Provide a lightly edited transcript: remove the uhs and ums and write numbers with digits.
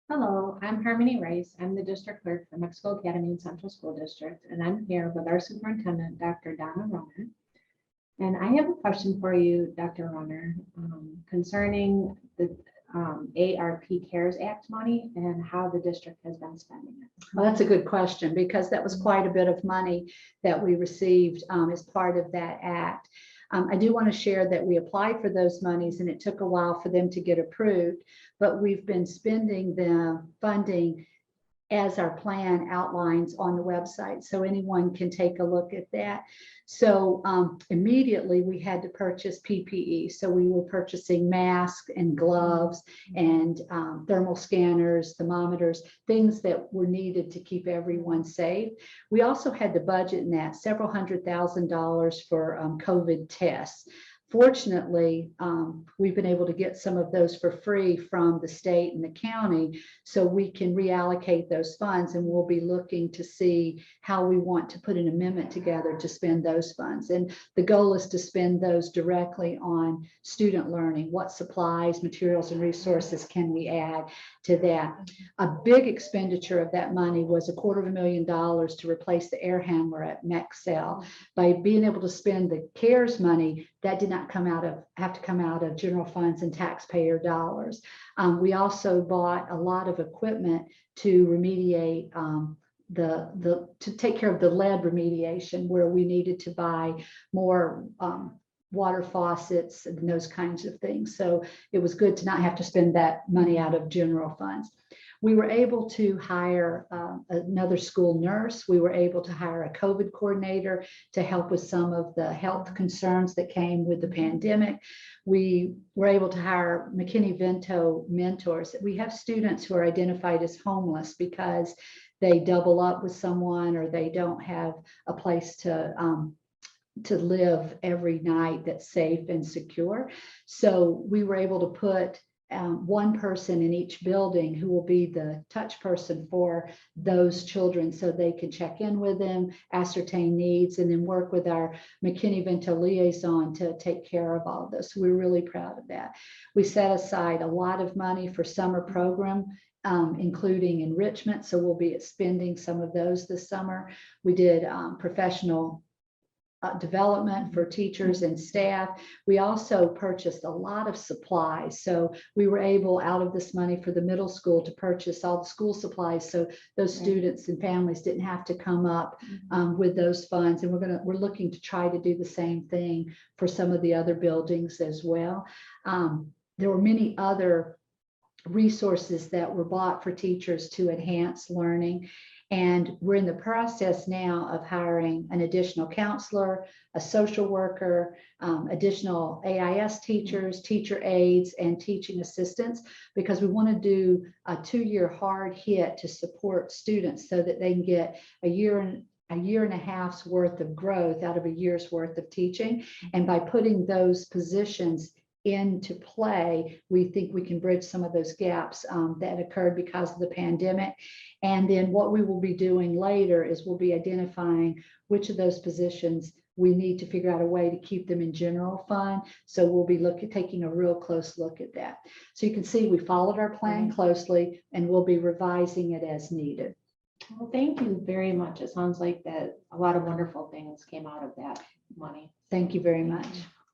Hello, I'm Harmony Rice. I'm the district clerk for Mexico Academy and Central School District, and I'm here with our superintendent, Dr. Donna Runner. And I have a question for you, Dr. Runner, concerning the ARP Cares Act money and how the district has been spending it. Well, that's a good question because that was quite a bit of money that we received as part of that act. I do want to share that we applied for those monies and it took a while for them to get approved, but we've been spending the funding as our plan outlines on the website, so anyone can take a look at that. So immediately we had to purchase PPE. So we were purchasing masks and gloves and thermal scanners, thermometers, things that were needed to keep everyone safe. We also had to budget in that several $100,000 for COVID tests. Fortunately, we've been able to get some of those for free from the state and the county, so we can reallocate those funds, and we'll be looking to see how we want to put an amendment together to spend those funds. And the goal is to spend those directly on student learning. What supplies, materials, and resources can we add to that? A big expenditure of that money was $250,000 to replace the air handler at Mexcel. By being able to spend the CARES money, that did not have to come out of general funds and taxpayer dollars. We also bought a lot of equipment to remediate to take care of the lead remediation, where we needed to buy more water faucets and those kinds of things. So it was good to not have to spend that money out of general funds. We were able to hire another school nurse. We were able to hire a COVID coordinator to help with some of the health concerns that came with the pandemic. We were able to hire McKinney-Vento mentors. We have students who are identified as homeless because they double up with someone or they don't have a place to live every night that's safe and secure. So we were able to put one person in each building who will be the touch person for those children, so they can check in with them, ascertain needs, and then work with our McKinney-Vento liaison to take care of all of this. We're really proud of that. We set aside a lot of money for summer program, including enrichment, so we'll be spending some of those this summer. We did professional development for teachers and staff. We also purchased a lot of supplies. So we were able, out of this money for the middle school, to purchase all the school supplies, so those students and families didn't have to come up with those funds. And we're looking to try to do the same thing for some of the other buildings as well. There were many other resources that were bought for teachers to enhance learning. And we're in the process now of hiring an additional counselor, a social worker, additional AIS teachers, teacher aides, and teaching assistants, because we want to do a 2-year hard hit to support students so that they can get a year and a half's worth of growth out of a year's worth of teaching. And by putting those positions into play, we think we can bridge some of those gaps that occurred because of the pandemic. And then what we will be doing later is we'll be identifying which of those positions we need to figure out a way to keep them in general fund. So we'll be taking a real close look at that. So you can see we followed our plan closely, and we'll be revising it as needed. Well, thank you very much. It sounds like that a lot of wonderful things came out of that money. Thank you very much.